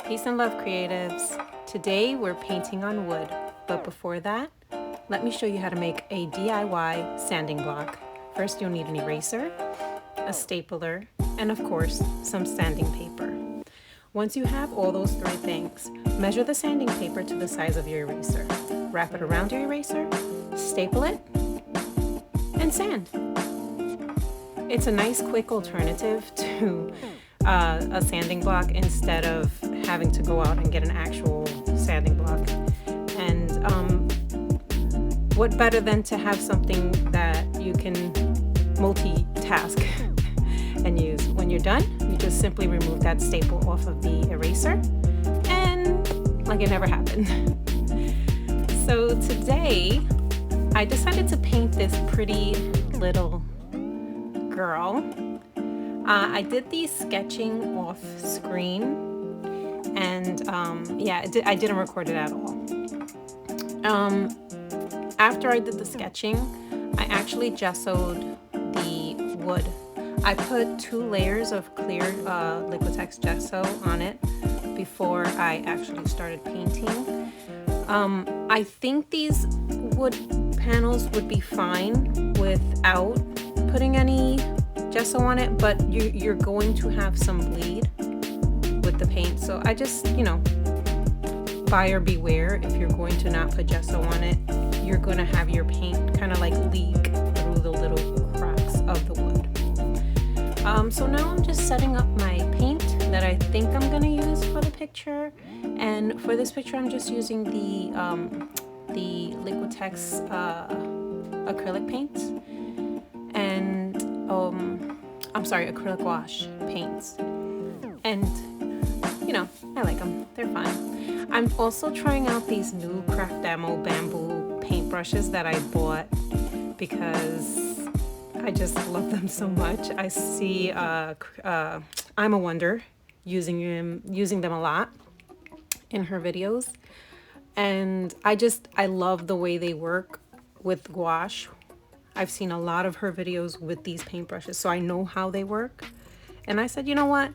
Peace and love, creatives. Today we're painting on wood, but before that, let me show you how to make a DIY sanding block. First, you'll need an eraser, a stapler, and of course, some sanding paper. Once you have all those three things, measure the sanding paper to the size of your eraser. Wrap it around your eraser, staple it, and sand. It's a nice quick alternative to a sanding block instead of having to go out and get an actual sanding block. And what better than to have something that you can multitask and use. When you're done, you just simply remove that staple off of the eraser and like it never happened. So today I decided to paint this pretty little girl. I did the sketching off screen, and I didn't record it at all. After I did the sketching, I actually gessoed the wood. I put 2 layers of clear Liquitex gesso on it before I actually started painting. I think these wood panels would be fine without putting any gesso on it, but you're going to have some bleed with the paint. So I just, buyer beware. If you're going to not put gesso on it, you're going to have your paint kind of like leak through the little cracks of the wood. So now I'm just setting up my paint that I think I'm going to use for the picture. And for this picture, I'm just using the Liquitex acrylic paints and acrylic gouache paints. And I like them. They're fun. I'm also trying out these new Craft Demo bamboo paintbrushes that I bought because I just love them so much. I see I'm a Wonder using them a lot in her videos, and I love the way they work with gouache. I've seen a lot of her videos with these paintbrushes, so I know how they work. And I said, you know what?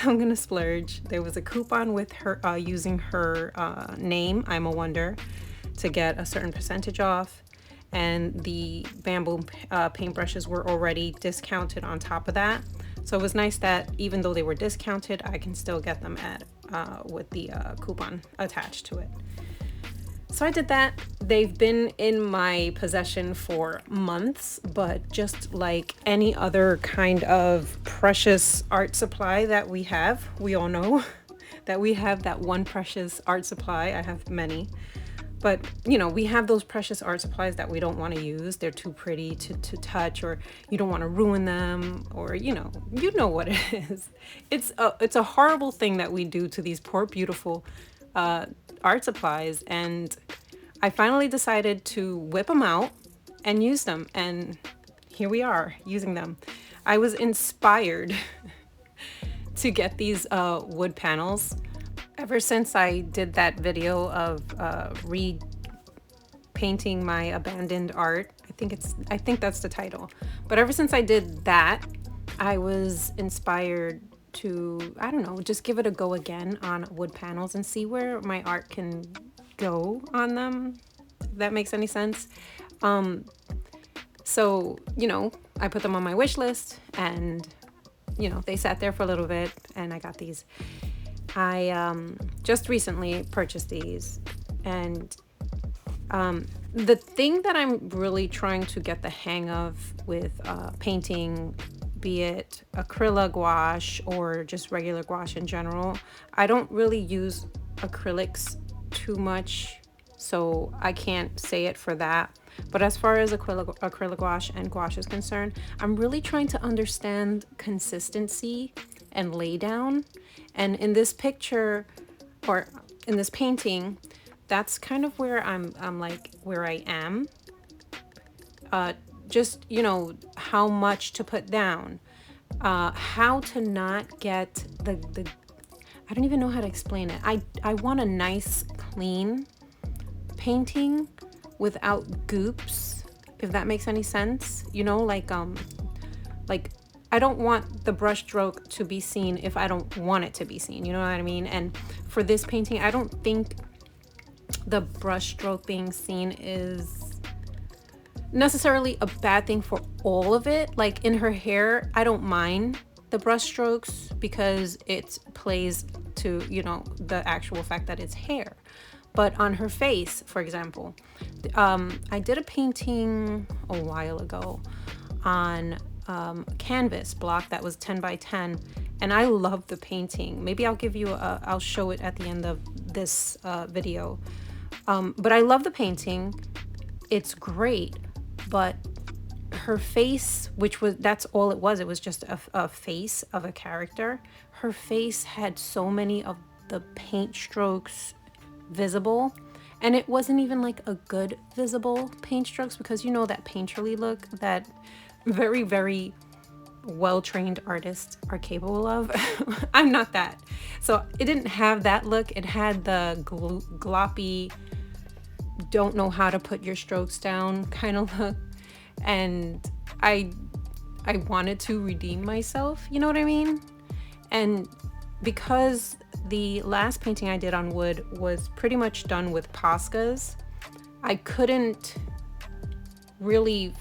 I'm gonna splurge. There was a coupon with her using her name, I'm a Wonder, to get a certain percentage off. And the bamboo paintbrushes were already discounted on top of that. So it was nice that even though they were discounted, I can still get them at with the coupon attached to it. So I did that. They've been in my possession for months, but just like any other kind of precious art supply that we have, we all know that we have that one precious art supply. I have many, but we have those precious art supplies that we don't want to use. They're too pretty to touch, or you don't want to ruin them, or you know what it is. It's a horrible thing that we do to these poor, beautiful art supplies. And I finally decided to whip them out and use them, and here we are using them. I was inspired to get these wood panels ever since I did that video of repainting my abandoned art. I think that's the title. But ever since I did that, I was inspired to, I don't know, just give it a go again on wood panels and see where my art can go on them, if that makes any sense. So I put them on my wish list, and they sat there for a little bit, and I got these. I just recently purchased these, and the thing that I'm really trying to get the hang of with painting, be it acrylic gouache or just regular gouache in general, I don't really use acrylics too much, so I can't say it for that. But as far as acrylic gouache and gouache is concerned, I'm really trying to understand consistency and lay down. And in this picture, or in this painting, that's kind of where I'm like where I am. Just how much to put down, how to not get the I don't even know how to explain it. I want a nice clean painting without goops, if that makes any sense. Like I don't want the brush stroke to be seen if I don't want it to be seen, you know what I mean? And for this painting, I don't think the brush stroke being seen is necessarily a bad thing for all of it. Like in her hair, I don't mind the brush strokes because it plays to, you know, the actual fact that it's hair. But on her face, for example, I did a painting a while ago on canvas block that was 10 by 10, and I love the painting. Maybe I'll give you I'll show it at the end of this video. But I love the painting. It's great, but her face, that's all it was just a face of a character. Her face had so many of the paint strokes visible, and it wasn't even like a good visible paint strokes, because you know that painterly look that very, very well-trained artists are capable of. I'm not that. So it didn't have that look. It had the gloppy, don't know how to put your strokes down kind of look. And I wanted to redeem myself, you know what I mean? And because the last painting I did on wood was pretty much done with Poscas, I couldn't really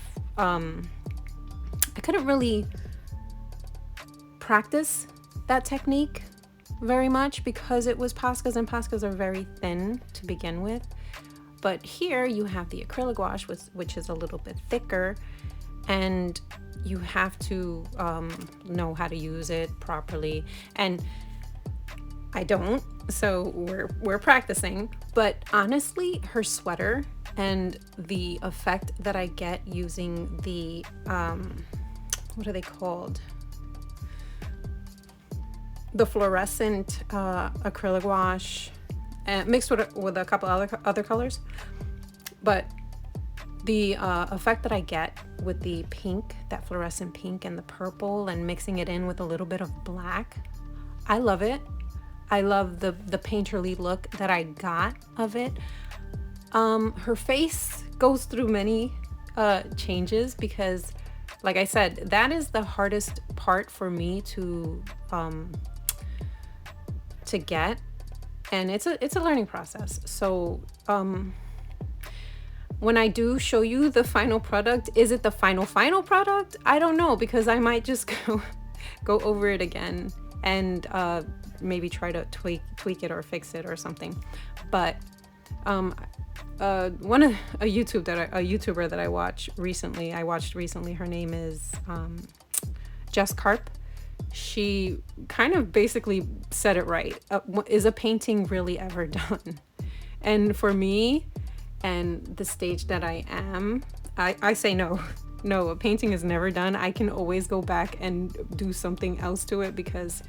practice that technique very much because it was Poscas, and Poscas are very thin to begin with. But here you have the acrylic gouache, which is a little bit thicker, and you have to know how to use it properly. And I don't, so we're practicing. But honestly, her sweater and the effect that I get using the what are they called? The fluorescent acrylic gouache, mixed with a couple other colors. But the effect that I get with the pink, that fluorescent pink and the purple, and mixing it in with a little bit of black, I love it. I love the painterly look that I got of it. Her face goes through many changes because, like I said, that is the hardest part for me to get, and it's a learning process. So when I do show you the final product, is it the final product? I don't know, because I might just go over it again and maybe try to tweak it or fix it or something. But a YouTuber that I watched recently, her name is Jess Carp. She kind of basically said it right. Is a painting really ever done? And for me, and the stage that I am, I say no. No, a painting is never done. I can always go back and do something else to it because,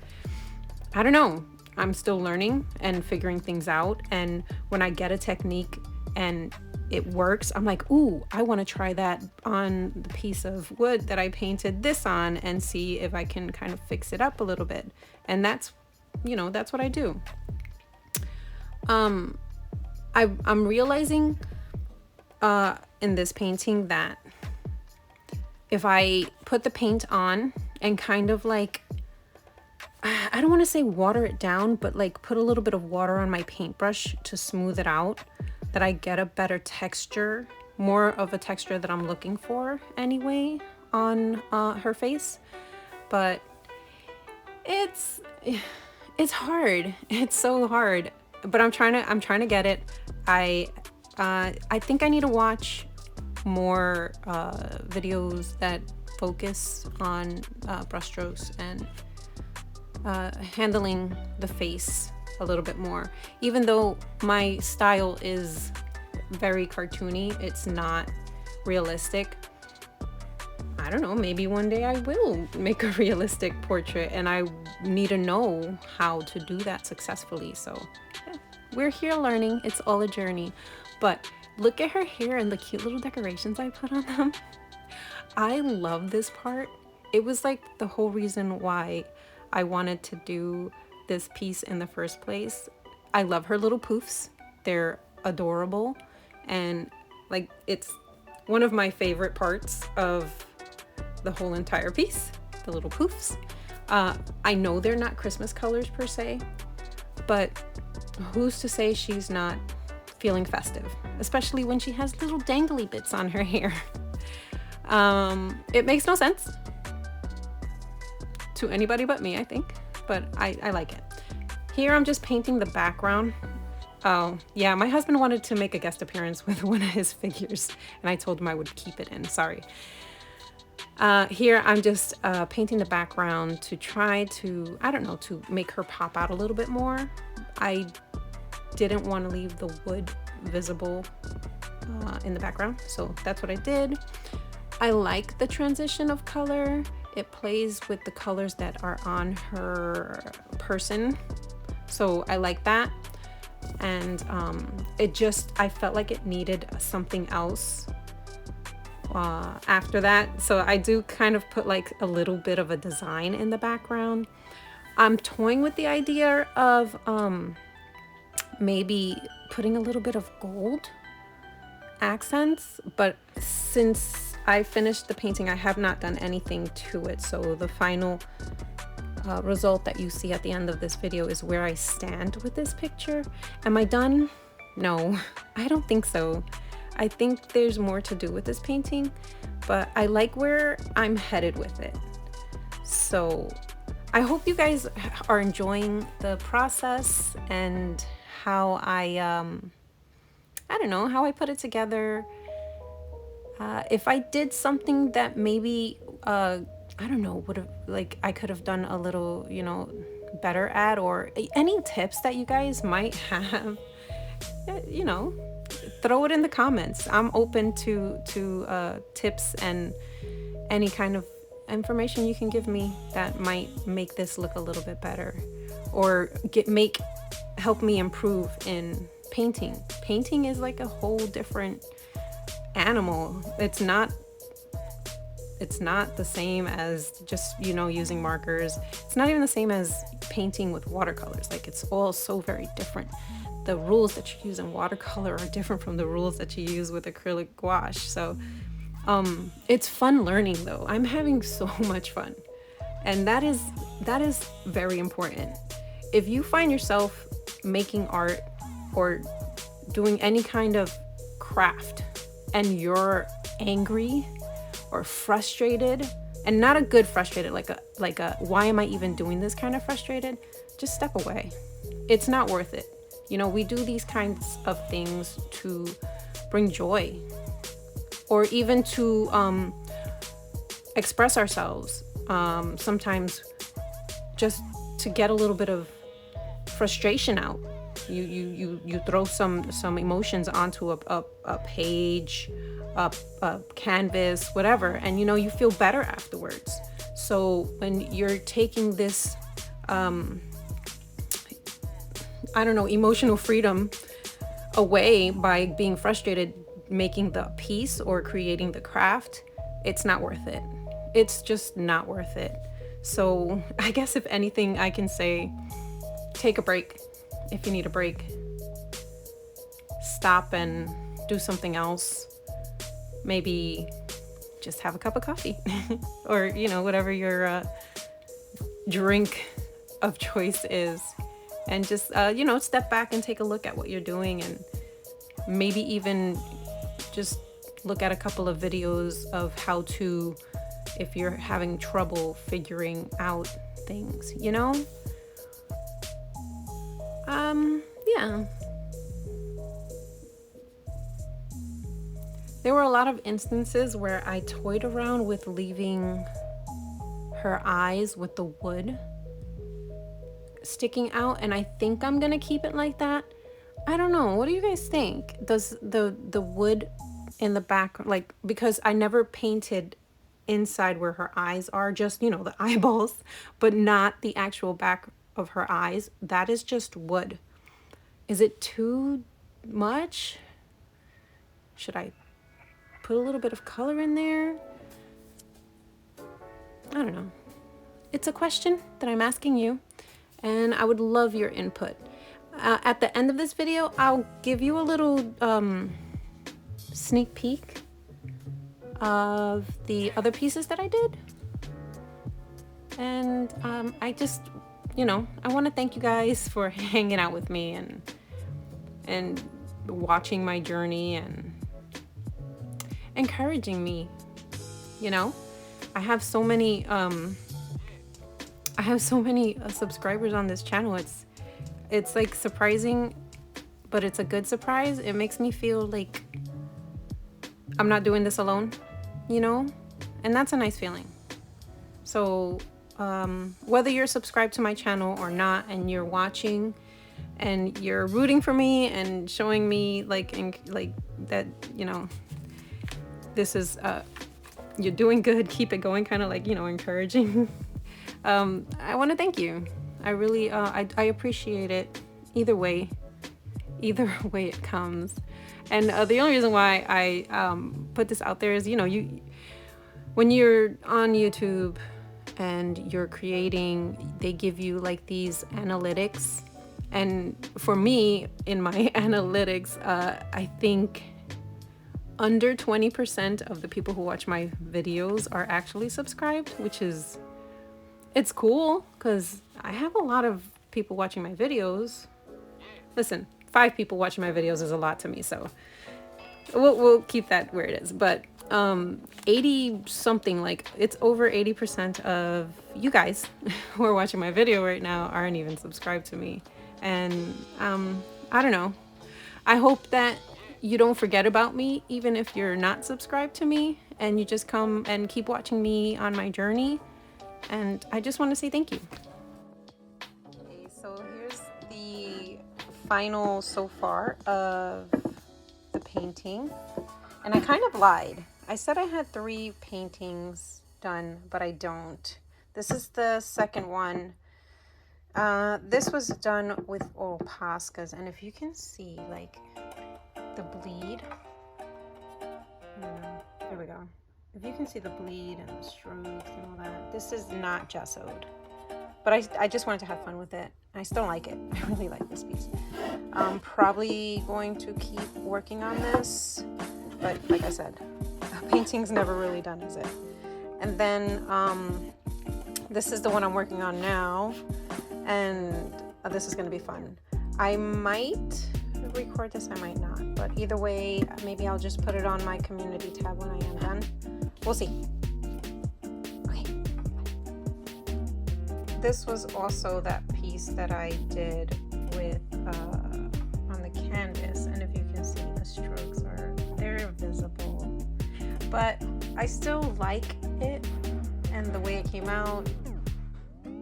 I don't know, I'm still learning and figuring things out. And when I get a technique and it works, I'm like, ooh, I want to try that on the piece of wood that I painted this on and see if I can kind of fix it up a little bit. And that's what I do. I'm realizing in this painting that if I put the paint on and kind of like, I don't want to say water it down, but like put a little bit of water on my paintbrush to smooth it out, that I get a better texture, more of a texture that I'm looking for anyway on her face. But it's hard. It's so hard. But I'm trying to get it. I think I need to watch more videos that focus on brushstrokes and handling the face a little bit more. Even though my style is very cartoony, it's not realistic. I don't know, maybe one day I will make a realistic portrait, and I need to know how to do that successfully. So yeah, we're here learning. It's all a journey. But look at her hair and the cute little decorations I put on them. I love this part. It was like the whole reason why I wanted to do this piece in the first place. I love her little poofs. They're adorable, and like it's one of my favorite parts of the whole entire piece, the little poofs. I know they're not Christmas colors per se, but who's to say she's not feeling festive, especially when she has little dangly bits on her hair. It makes no sense to anybody but me, I think, but I like it. Here I'm just painting the background. Oh yeah, my husband wanted to make a guest appearance with one of his figures, and I told him I would keep it in, sorry. Here I'm just painting the background to try to, I don't know, to make her pop out a little bit more. I didn't want to leave the wood visible in the background, so that's what I did. I like the transition of color. It plays with the colors that are on her person, so I like that. And I felt like it needed something else after that, so I do kind of put like a little bit of a design in the background. I'm toying with the idea of maybe putting a little bit of gold accents, but since I finished the painting, I have not done anything to it, so the final result that you see at the end of this video is where I stand with this picture. Am I done? No, I don't think so. I think there's more to do with this painting, but I like where I'm headed with it. So I hope you guys are enjoying the process and how I don't know, how I put it together. If I did something that maybe I don't know, would have, like, I could have done a little, you know, better at, or any tips that you guys might have, you know, throw it in the comments. I'm open to tips and any kind of information you can give me that might make this look a little bit better, or help me improve in painting. Painting is like a whole different animal. It's not the same as just, you know, using markers. It's not even the same as painting with watercolors. Like, it's all so very different. The rules that you use in watercolor are different from the rules that you use with acrylic gouache. So it's fun learning though. I'm having so much fun, and that is very important. If you find yourself making art or doing any kind of craft and you're angry or frustrated, and not a good frustrated, like a why am I even doing this kind of frustrated, just step away. It's not worth it. You know, we do these kinds of things to bring joy, or even to express ourselves, sometimes just to get a little bit of frustration out. You throw some emotions onto a page, a canvas, whatever, and you know, you feel better afterwards. So when you're taking this I don't know, emotional freedom away by being frustrated, making the piece or creating the craft, it's not worth it. It's just not worth it. So I guess if anything, I can say, take a break. If you need a break, stop and do something else. Maybe just have a cup of coffee or, you know, whatever your drink of choice is. And just, you know, step back and take a look at what you're doing, and maybe even just look at a couple of videos of how to, if you're having trouble figuring out things, you know? Yeah. There were a lot of instances where I toyed around with leaving her eyes with the wood sticking out, and I think I'm gonna keep it like that. I don't know, what do you guys think? Does the wood in the back, like, because I never painted inside where her eyes are, just, you know, the eyeballs, but not the actual back of her eyes. That is just wood. Is it too much? Should I put a little bit of color in there? I don't know. It's a question that I'm asking you, and I would love your input. At the end of this video, I'll give you a little sneak peek of the other pieces that I did. And I just, you know, I want to thank you guys for hanging out with me and watching my journey and encouraging me. You know, I have so many subscribers on this channel. It's like surprising, but it's a good surprise. It makes me feel like I'm not doing this alone, you know, and that's a nice feeling. So whether you're subscribed to my channel or not, and you're watching and you're rooting for me and showing me like that, you know, this is you're doing good, keep it going, kind of like, you know, encouraging. I want to thank you. I really I appreciate it either way it comes. And the only reason why I put this out there is, you know, when you're on YouTube and you're creating, they give you like these analytics. And for me, in my analytics, I think under 20% of the people who watch my videos are actually subscribed, which is, it's cool because I have a lot of people watching my videos. Listen, 5 people watching my videos is a lot to me, so we'll keep that where it is. But 80 something, like it's over 80% of you guys who are watching my video right now aren't even subscribed to me. And I don't know, I hope that you don't forget about me even if you're not subscribed to me, and you just come and keep watching me on my journey. And I just want to say thank you. Okay, so here's the final so far of the painting. And I kind of lied. I said I had 3 paintings done, but I don't. This is the second one. This was done with oil Poscas, and if you can see, like, the bleed. There we go. If you can see the bleed and the strokes and all that, this is not gessoed. But I just wanted to have fun with it. I still like it. I really like this piece. I'm probably going to keep working on this. But like I said, painting's never really done, is it? And then this is the one I'm working on now. And this is going to be fun. I might record this, I might not. But either way, maybe I'll just put it on my community tab when I am done. We'll see. Okay. This was also that piece that I did with on the canvas, and if you can see, the strokes they're visible, but I still like it and the way it came out.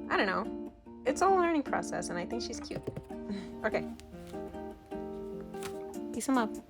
I don't know, it's a learning process, and I think she's cute. Okay, peace and love.